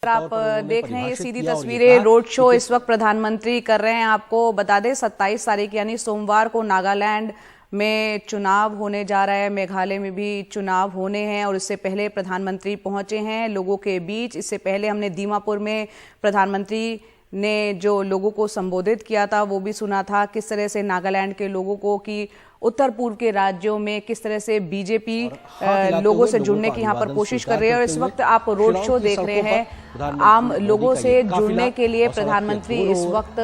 आप देख रहे हैं ये सीधी तस्वीरें रोड शो इस वक्त प्रधानमंत्री कर रहे हैं। आपको बता दें 27 तारीख यानी सोमवार को नागालैंड में चुनाव होने जा रहा है, मेघालय में भी चुनाव होने हैं और इससे पहले प्रधानमंत्री पहुंचे हैं लोगों के बीच। इससे पहले हमने दीमापुर में प्रधानमंत्री ने जो लोगों को संबोधित किया था वो भी सुना था, किस तरह से नागालैंड के लोगों को कि उत्तर पूर्व के राज्यों में किस तरह से बीजेपी लोगों से जुड़ने की यहाँ पर कोशिश कर रही है। और इस वक्त आप रोड शो देख रहे हैं, आम लोगों से जुड़ने के लिए प्रधानमंत्री इस वक्त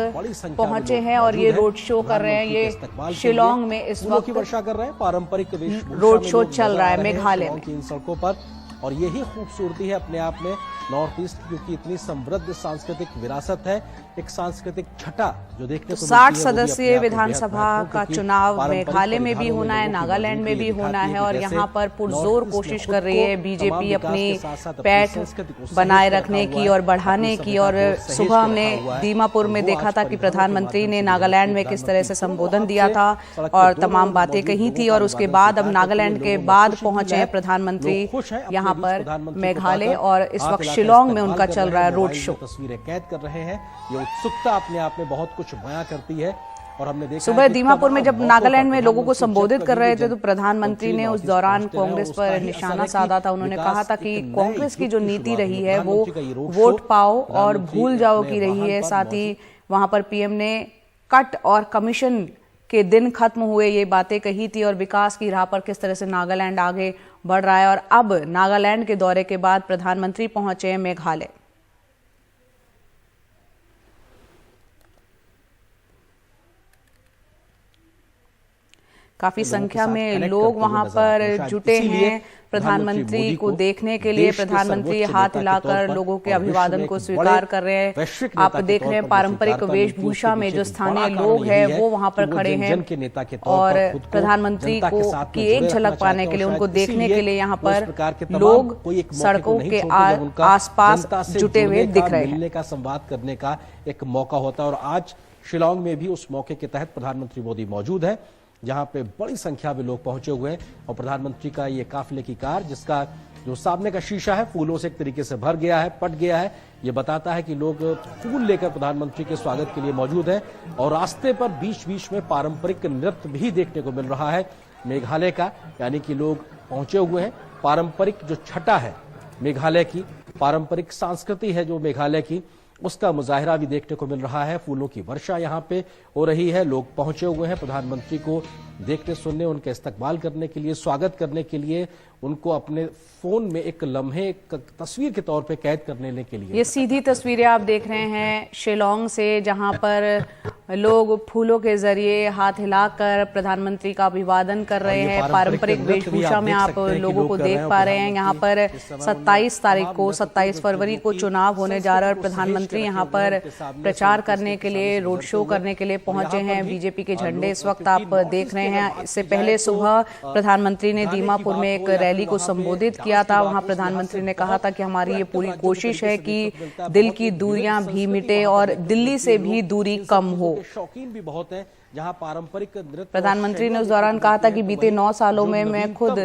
पहुंचे हैं और ये रोड शो कर रहे हैं। ये शिलोंग में इस वक्त वर्षा कर रहे हैं, पारंपरिक रोड शो चल रहा है मेघालय में इन सड़कों पर। और यही खूबसूरती है अपने आप में नॉर्थ ईस्ट, क्योंकि इतनी समृद्ध सांस्कृतिक विरासत है, एक सांस्कृतिक छटा जो देखने को 60 सदस्यीय विधानसभा का चुनाव मेघालय में भी होना है, नागालैंड में भी होना है और यहाँ पर पुरजोर कोशिश कर रही है बीजेपी अपनी पैठ बनाए रखने की और बढ़ाने की। और सुबह हमने दीमापुर में देखा था कि प्रधानमंत्री ने नागालैंड में किस तरह से संबोधन दिया था और तमाम बातें कही थी। और उसके बाद अब नागालैंड के बाद पहुंचे हैं प्रधानमंत्री यहाँ पर मेघालय और इस वक्त शिलोंग में उनका चल रहा है रोड शो। तस्वीरें कैद कर रहे हैं, ये उत्सुकता अपने आप में बहुत कुछ बयां करती है। और हमने देखा सुबह दीमापुर में जब नागालैंड में लोगों को संबोधित कर रहे थे तो प्रधानमंत्री ने उस दौरान कांग्रेस पर निशाना साधा था। उन्होंने कहा था कि कांग्रेस की जो नीति रही है वो वोट पाओ और भूल जाओ की रही है। साथ ही वहां पर पीएम ने कट और कमीशन के दिन खत्म हुए ये बातें कही थी और विकास की राह पर किस तरह से नागालैंड आगे बढ़ रहा है। और अब नागालैंड के दौरे के बाद प्रधानमंत्री पहुंचे हैं मेघालय। काफी संख्या में लोग वहां पर जुटे हैं प्रधानमंत्री को देखने के लिए। प्रधानमंत्री हाथ हिलाकर लोगों के अभिवादन को स्वीकार कर रहे हैं। आप देख रहे हैं पारंपरिक वेशभूषा में जो स्थानीय लोग हैं वो वहां पर खड़े हैं और प्रधानमंत्री को की एक झलक पाने के लिए, उनको देखने के लिए यहाँ पर लोग सड़कों के आसपास जुटे हुए दिख रहे हैं। मिलने का, संवाद करने का एक मौका होता है और आज शिलोंग में भी उस मौके के तहत प्रधानमंत्री मोदी मौजूद है, जहां पे बड़ी संख्या में लोग पहुंचे हुए हैं। और प्रधानमंत्री का ये काफिले की कार, जिसका जो सामने का शीशा है फूलों से एक तरीके से भर गया है, पट गया है, ये बताता है कि लोग फूल लेकर प्रधानमंत्री के स्वागत के लिए मौजूद हैं। और रास्ते पर बीच बीच में पारंपरिक नृत्य भी देखने को मिल रहा है मेघालय का, यानी कि लोग पहुंचे हुए हैं। पारंपरिक जो छटा है मेघालय की, पारंपरिक संस्कृति है जो मेघालय की, उसका मुजाहिरा भी देखने को मिल रहा है। फूलों की वर्षा यहाँ पे हो रही है, लोग पहुंचे हुए हैं प्रधानमंत्री को देखने, सुनने, उनके इस्तकबाल करने के लिए, स्वागत करने के लिए, उनको अपने फोन में एक लम्हे, एक तस्वीर के तौर पे कैद करने के लिए। ये सीधी तस्वीरें आप देख रहे हैं शिलोंग से, जहां पर लोग फूलों के जरिए हाथ हिलाकर प्रधानमंत्री का अभिवादन कर रहे हैं। पारंपरिक वेशभूषा में आप लोगों को देख पा रहे हैं। यहाँ पर 27 तारीख को, 27 फरवरी को चुनाव होने जा रहा है और प्रधानमंत्री यहाँ पर प्रचार करने के लिए, रोड शो करने के लिए पहुंचे हैं। बीजेपी के झंडे इस वक्त आप देख रहे हैं। इससे पहले सुबह प्रधानमंत्री ने दीमापुर में एक रैली को संबोधित किया था। वहां प्रधानमंत्री ने कहा था कि हमारी ये पूरी कोशिश है कि दिल की दूरियां भी मिटे और दिल्ली से भी दूरी कम हो। शौकीन भी बहुत है, जहां पारंपरिक नृत्य। प्रधानमंत्री ने उस दौरान कहा था कि बीते 9 सालों में मैं खुद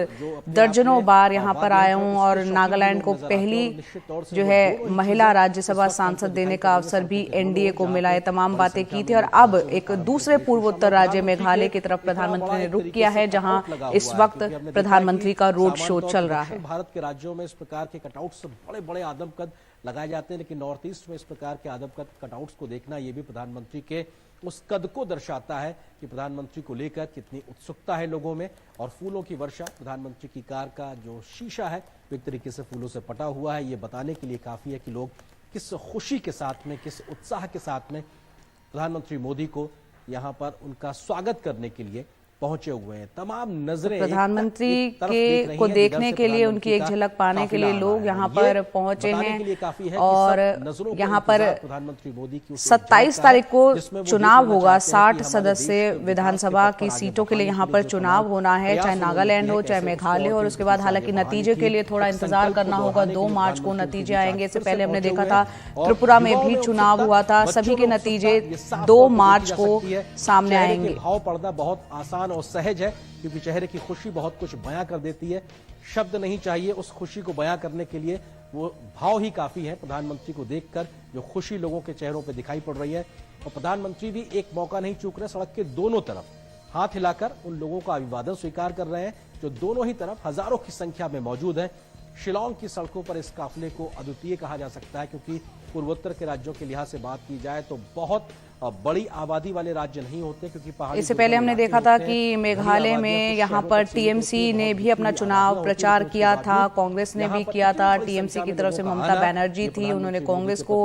दर्जनों बार यहाँ पर आया हूँ और नागालैंड को पहली जो है महिला राज्यसभा सांसद देने का अवसर भी एनडीए को मिला है। तमाम बातें की थी और अब एक दूसरे पूर्वोत्तर राज्य मेघालय की तरफ प्रधानमंत्री ने रुख किया है, जहाँ इस वक्त प्रधानमंत्री का रोड शो चल रहा है। भारत के राज्यों में इस प्रकार के कटआउट्स बड़े बड़े आदमकद लगाए जाते हैं, लेकिन नॉर्थ ईस्ट में इस प्रकार के आदमकद कटआउट्स को देखना, ये भी प्रधानमंत्री के उस कद को दर्शाता है कि प्रधानमंत्री को लेकर कितनी उत्सुकता है लोगों में। और फूलों की वर्षा, प्रधानमंत्री की कार का जो शीशा है वो एक तरीके से फूलों से पटा हुआ है, ये बताने के लिए काफी है कि लोग किस खुशी के साथ में, किस उत्साह के साथ में प्रधानमंत्री मोदी को यहाँ पर उनका स्वागत करने के लिए पहुंचे हुए हैं। तमाम नजरें प्रधानमंत्री के को देखने के लिए, उनकी एक झलक पाने के लिए लोग यहाँ पर पहुंचे हैं। और यहाँ पर प्रधानमंत्री मोदी की 27 तारीख को चुनाव होगा। 60 सदस्य विधानसभा की सीटों के लिए यहाँ पर चुनाव होना है, चाहे नागालैंड हो चाहे मेघालय हो। और उसके बाद हालांकि नतीजे के लिए थोड़ा इंतजार करना होगा। 2 मार्च को नतीजे आएंगे। इससे पहले हमने देखा था त्रिपुरा में भी चुनाव हुआ था, सभी के नतीजे 2 मार्च को सामने आएंगे। भाव पर्दा बहुत आसान आसान और सहज है, क्योंकि चेहरे की खुशी बहुत कुछ बयां कर देती है। शब्द नहीं चाहिए उस खुशी को बयां करने के लिए, वो भाव ही काफी है। प्रधानमंत्री को देखकर जो खुशी लोगों के चेहरों पर दिखाई पड़ रही है, और प्रधानमंत्री भी एक मौका नहीं चूक रहे, सड़क के दोनों तरफ हाथ हिलाकर उन लोगों का अभिवादन स्वीकार कर रहे हैं जो दोनों ही तरफ हजारों की संख्या में मौजूद हैं। शिलांग की सड़कों पर इस काफिले को अद्वितीय कहा जा सकता है, क्योंकि पूर्वोत्तर के राज्यों के लिहाज से बात की जाए तो बहुत बड़ी आबादी वाले राज्य नहीं होते, क्योंकि पहाड़ी इससे पहले हमने देखा था कि मेघालय में यहाँ पर टीएमसी ने भी अपना चुनाव प्रचार किया था, कांग्रेस ने भी किया था। टीएमसी की तरफ से ममता बनर्जी थी, उन्होंने कांग्रेस को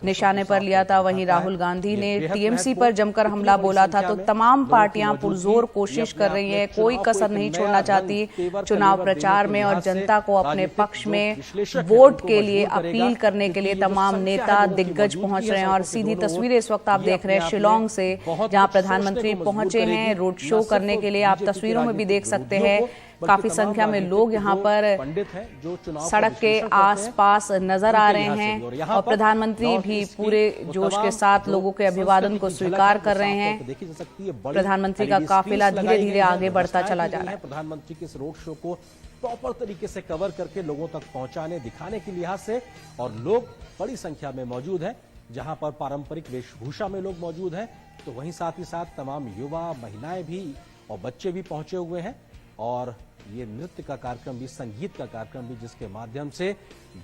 निशाने पर लिया था। वहीं राहुल गांधी ने टीएमसी पर जमकर हमला बोला था। तो तमाम पार्टियां पुरजोर कोशिश कर रही है, कोई कसर नहीं छोड़ना चाहती चुनाव प्रचार में, और जनता को अपने पक्ष में वोट के लिए अपील करने के लिए तमाम नेता दिग्गज पहुंच रहे हैं। और सीधी तस्वीरें इस वक्त आप देख रहे हैं शिलांग से, जहां प्रधानमंत्री पहुंचे हैं रोड शो करने के लिए। आप तस्वीरों में भी देख सकते हैं काफी संख्या में लोग यहां पर सड़क के आसपास नजर आ रहे हैं, और प्रधानमंत्री भी पूरे जोश के साथ लोगों के अभिवादन को स्वीकार कर रहे हैं। प्रधानमंत्री का काफिला धीरे धीरे आगे बढ़ता चला जा रहा है। प्रधानमंत्री के इस रोड शो को प्रॉपर तरीके से कवर करके लोगों तक पहुंचाने दिखाने के लिहाज से, और लोग बड़ी संख्या में मौजूद हैं। जहां पर पारंपरिक वेशभूषा में लोग मौजूद हैं, तो वहीं साथ ही साथ तमाम युवा, महिलाएं भी और बच्चे भी पहुंचे हुए हैं। और ये नृत्य का कार्यक्रम भी, संगीत का कार्यक्रम भी, जिसके माध्यम से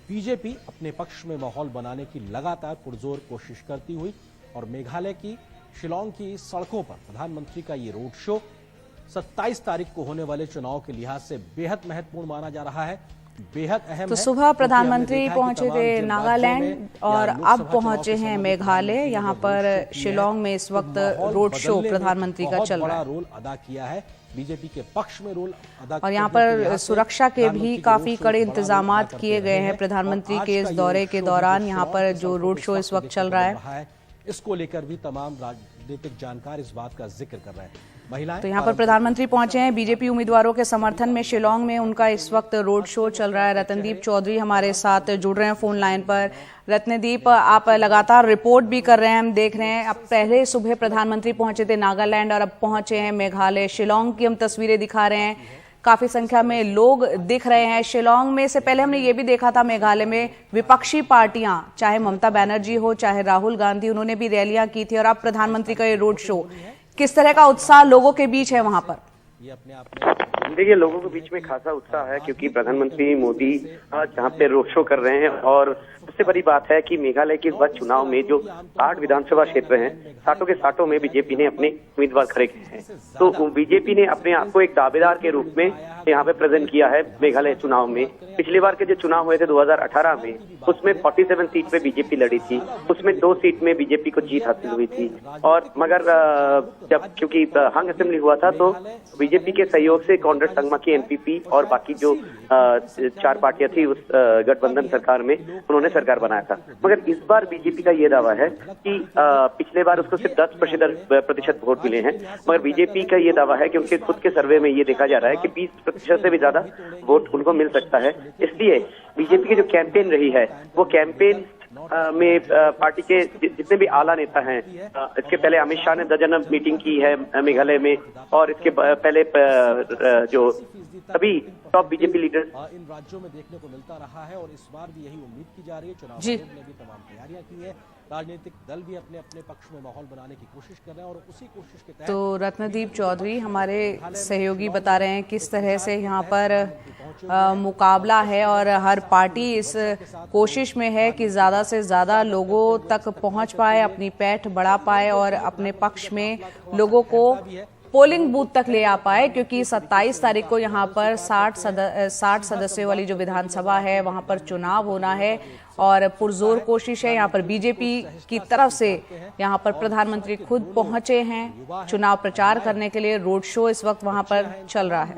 बीजेपी अपने पक्ष में माहौल बनाने की लगातार पुरजोर कोशिश करती हुई, और मेघालय की शिलांग की सड़कों पर प्रधानमंत्री का ये रोड शो 27 तारीख को होने वाले चुनाव के लिहाज से बेहद महत्वपूर्ण माना जा रहा है, बेहद अहम। तो सुबह प्रधानमंत्री पहुंचे थे नागालैंड और अब पहुंचे हैं मेघालय। यहाँ पर शिलांग में इस वक्त रोड शो प्रधानमंत्री का चल रहा है। रोल अदा किया है बीजेपी के पक्ष में, रोल अदा। और यहाँ पर सुरक्षा के भी काफी कड़े इंतजाम किए गए हैं प्रधानमंत्री के इस दौरे के दौरान। यहाँ पर जो रोड शो इस वक्त चल रहा है, इसको लेकर भी तमाम राजनीतिक जानकार इस बात का जिक्र कर रहे हैं। महिलाएं तो यहाँ पर प्रधानमंत्री पहुंचे हैं बीजेपी उम्मीदवारों के समर्थन में शिलांग में। उनका इस वक्त रोड शो चल रहा है। रत्नदीप चौधरी हमारे साथ जुड़ रहे हैं फोन लाइन पर। रत्नदीप, आप लगातार रिपोर्ट भी कर रहे हैं, हम देख रहे हैं। अब पहले सुबह प्रधानमंत्री पहुंचे थे नागालैंड और अब पहुंचे हैं मेघालय। शिलांग की हम तस्वीरें दिखा रहे हैं, काफी संख्या में लोग दिख रहे हैं शिलांग में। से पहले हमने ये भी देखा था मेघालय में विपक्षी पार्टियां, चाहे ममता बनर्जी हो चाहे राहुल गांधी, उन्होंने भी रैलियां की थी। और अब प्रधानमंत्री का ये रोड शो, किस तरह का उत्साह लोगों के बीच है वहां पर? ये अपने आप में देखिए, लोगों के बीच में खासा उत्साह है, क्योंकि प्रधानमंत्री मोदी जहां पे रोड शो कर रहे हैं। और सबसे बड़ी बात है कि मेघालय के इस बार चुनाव में जो 8 विधानसभा क्षेत्र हैं, 60 के 60 में बीजेपी ने अपने उम्मीदवार खड़े किए हैं। तो बीजेपी ने अपने आप को एक दावेदार के रूप में यहाँ पे प्रेजेंट किया है मेघालय चुनाव में। पिछली बार के जो चुनाव हुए थे 2018 में, उसमें 47 सीट पे बीजेपी लड़ी थी, उसमें 2 सीट में बीजेपी को जीत हासिल हुई थी। और मगर जब क्योंकि हंग असेंबली हुआ था, तो बीजेपी के सहयोग से कांग्रेस, संगमा की एनपीपी और बाकी जो 4 पार्टियां थी उस गठबंधन सरकार में, उन्होंने सरकार बनाया था। मगर इस बार बीजेपी का ये दावा है कि पिछले बार उसको सिर्फ 10% वोट मिले हैं, मगर बीजेपी का ये दावा है कि उनके खुद के सर्वे में ये देखा जा रहा है कि 20% से भी ज्यादा वोट उनको मिल सकता है। इसलिए बीजेपी की जो कैंपेन रही है, वो कैंपेन में पार्टी के जितने भी आला नेता हैं, इसके पहले अमित शाह ने दर्जन मीटिंग की है मेघालय में, और इसके पहले जो सभी टॉप बीजेपी लीडर इन राज्यों में देखने को मिलता रहा है। और इस बार भी यही उम्मीद की जा रही है। चुनाव आयोग ने भी तमाम तैयारियां की है, राजनीतिक दल भी अपने अपने पक्ष में माहौल बनाने की कोशिश कर रहे हैं, और उसी कोशिश के तहत। तो रत्नदीप चौधरी हमारे सहयोगी बता रहे हैं किस तरह से यहाँ पर मुकाबला है, और हर पार्टी इस कोशिश में है कि ज्यादा से ज्यादा लोगों तक पहुंच पाए, अपनी पैठ बढ़ा पाए और अपने पक्ष में लोगों को पोलिंग बूथ तक ले आ पाए। क्योंकि 27 तारीख को यहाँ पर 60 सदस्यों वाली जो विधानसभा है, वहां पर चुनाव होना है, और पुरजोर कोशिश है। यहाँ पर बीजेपी की तरफ से यहाँ पर प्रधानमंत्री खुद पहुंचे हैं चुनाव प्रचार करने के लिए। रोड शो इस वक्त वहां पर चल रहा है।